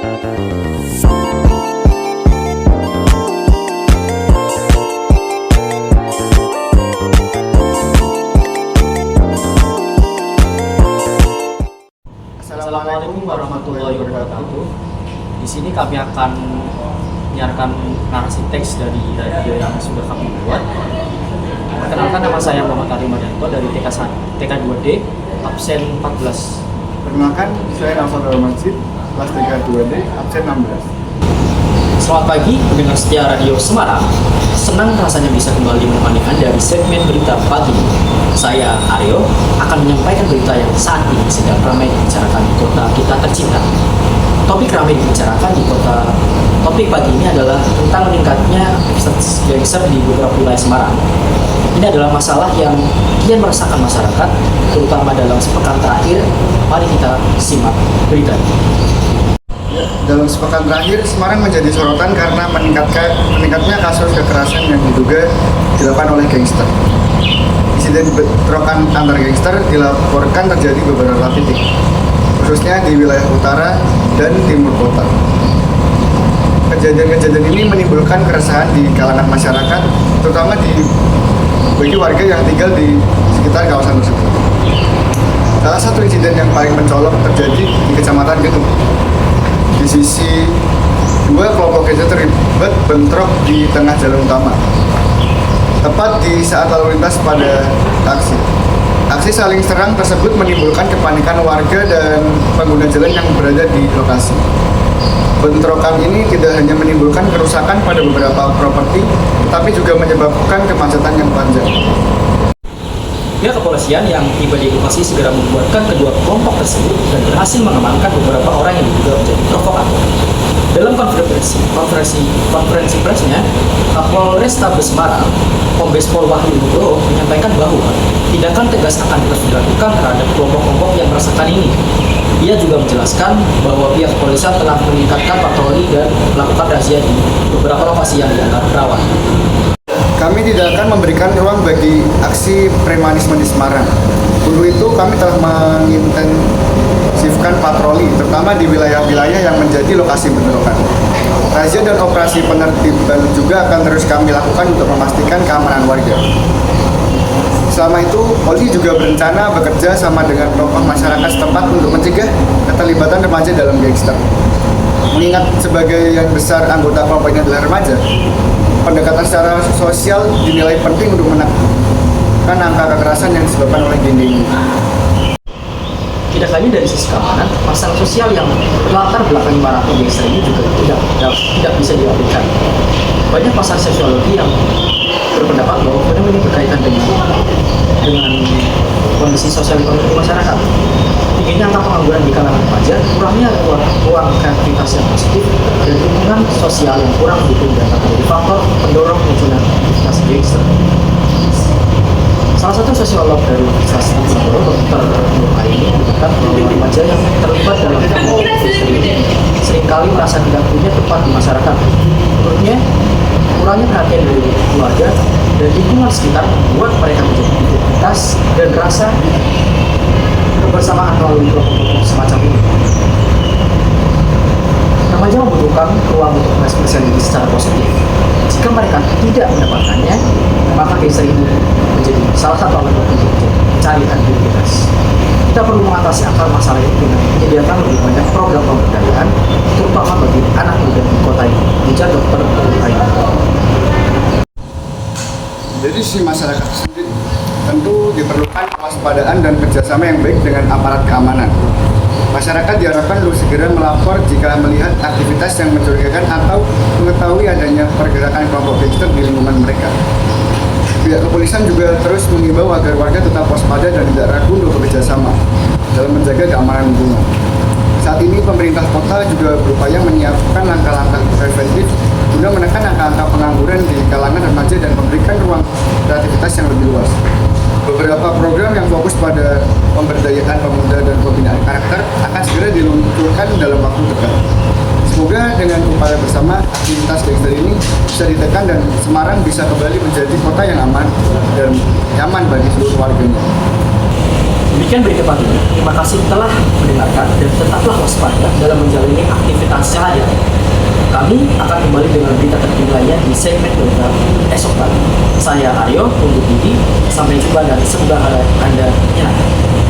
Assalamualaikum warahmatullahi wabarakatuh. Di sini kami akan menyiarkan narasi teks dari radio yang sudah kami buat. Perkenalkan, nama saya Muhammad Ari Marianto dari TK2D, absen 14. Perkenalkan, saya Naufal Masjid, kelas TK2D, absen 16. Selamat pagi, pendengar setia Radio Semarang. Senang rasanya bisa kembali menemani Anda di segmen berita pagi. Saya Aryo akan menyampaikan berita yang saat ini sedang ramai dibicarakan di kota kita tercinta. Topik ramai dibicarakan di topik pagi ini adalah tentang meningkatnya aktivitas gangster di beberapa wilayah Semarang. Ini adalah masalah yang kian meresahkan masyarakat, terutama dalam sepekan terakhir. Mari kita simak berita ini. Dalam sepekan terakhir, Semarang menjadi sorotan karena meningkatnya kasus kekerasan yang diduga dilakukan oleh gangster. Insiden bentrokan antar gangster dilaporkan terjadi beberapa titik, khususnya di wilayah utara dan timur kota. Kejadian-kejadian ini menimbulkan keresahan di kalangan masyarakat, terutama bagi warga yang tinggal di sekitar kawasan tersebut. Salah satu insiden yang paling mencolok terjadi di Kecamatan Gedung. Di sisi dua kelompok gangster terlibat bentrok di tengah jalan utama, tepat di saat lalu lintas pada taksi. Aksi saling serang tersebut menimbulkan kepanikan warga dan pengguna jalan yang berada di lokasi. Bentrokan ini tidak hanya menimbulkan kerusakan pada beberapa properti, tetapi juga menyebabkan kemacetan yang panjang. Pihak kepolisian yang tiba di lokasi segera membuatkan kedua kelompok tersebut dan berhasil mengamankan beberapa orang yang diduga menjadi provokator. Dalam konferensi persnya, Kapolrestabes Semarang, Kombes Pol Wahyu Nugroho menyampaikan bahwa tindakan tegas akan terus dilakukan terhadap kelompok-kelompok yang meresahkan ini. Ia juga menjelaskan bahwa pihak kepolisian telah meningkatkan patroli dan melakukan razia di beberapa lokasi yang dianggap rawan. Kami tidak akan memberikan ruang bagi aksi premanisme di Semarang. Untuk itu, kami telah mengintensifkan patroli, terutama di wilayah-wilayah yang menjadi lokasi bentrokan. Razia dan operasi penertiban juga akan terus kami lakukan untuk memastikan keamanan warga. Selama itu, Polri juga berencana bekerja sama dengan tokoh masyarakat setempat untuk mencegah keterlibatan remaja dalam gangster. Mengingat sebagai yang besar anggota kelompok ini adalah remaja, pendekatan secara sosial dinilai penting untuk menekan angka kekerasan yang disebabkan oleh geng ini. Tidak hanya dari sisi keamanan, masalah sosial yang latar belakang maraknya gangster ini juga tidak bisa diabaikan. Banyak pasar sosiologi yang berpendapat bahwa fenomena ini berkaitan dengan kondisi sosial ekonomi masyarakat. Tingginya angka pengangguran di kalangan remaja, kurangnya ruang kreativitas yang positif, dan lingkungan sosial yang kurang mendukung dapat menjadi faktor pendorong munculnya aktivitas gangster. Salah satu sosiolog dari Universitas Diponegoro, Dr. Nur Aini, mengatakan bahwa remaja yang terlibat dalam kelompok gangster ini seringkali merasa tidak punya tempat di masyarakat. Menurutnya, kurangnya perhatian dari keluarga dan lingkungan sekitar membuat mereka menjadi identitas dan rasa kebersamaan melalui kelompok semacam ini. Remaja membutuhkan ruang untuk mengekspresikan diri secara positif. Jika mereka tidak mendapatkannya, maka gangster ini menjadi salah satu alat untuk mencari identitas. Kita perlu mengatasi akar masalah ini dengan menyediakan lebih banyak program pemberdayaan, terutama bagi anak muda di kota ini. Ujar Dr. Aini. Jadi si masyarakat sendiri tentu diperlukan kewaspadaan dan kerjasama yang baik dengan aparat keamanan. Masyarakat diharapkan untuk segera melapor jika melihat aktivitas yang mencurigakan atau mengetahui adanya pergerakan kelompok gangster di lingkungan mereka. Pihak kepolisian juga terus mengimbau agar warga tetap waspada dan tidak ragu untuk bekerjasama dalam menjaga keamanan lingkungan. Saat ini pemerintah kota juga berupaya menyiapkan langkah-langkah preventif guna menekan angka-angka pengangguran di kalangan remaja dan memberikan ruang kreativitas yang lebih luas. Beberapa program yang fokus pada pemberdayaan pemuda dan pembinaan karakter akan segera diluncurkan dalam waktu dekat. Semoga dengan upaya bersama, aktivitas gangster ini bisa ditekan dan Semarang bisa kembali menjadi kota yang aman dan nyaman bagi seluruh warganya. Demikian berita pagi ini. Terima kasih telah mendengarkan dan tetaplah waspada dalam menjalani aktivitas sehari-hari. Kami akan kembali dengan berita terkini lainnya di segmen berita esok pagi. Saya Aryo, undur diri. Sampai jumpa dan semoga hari Anda menyenangkan.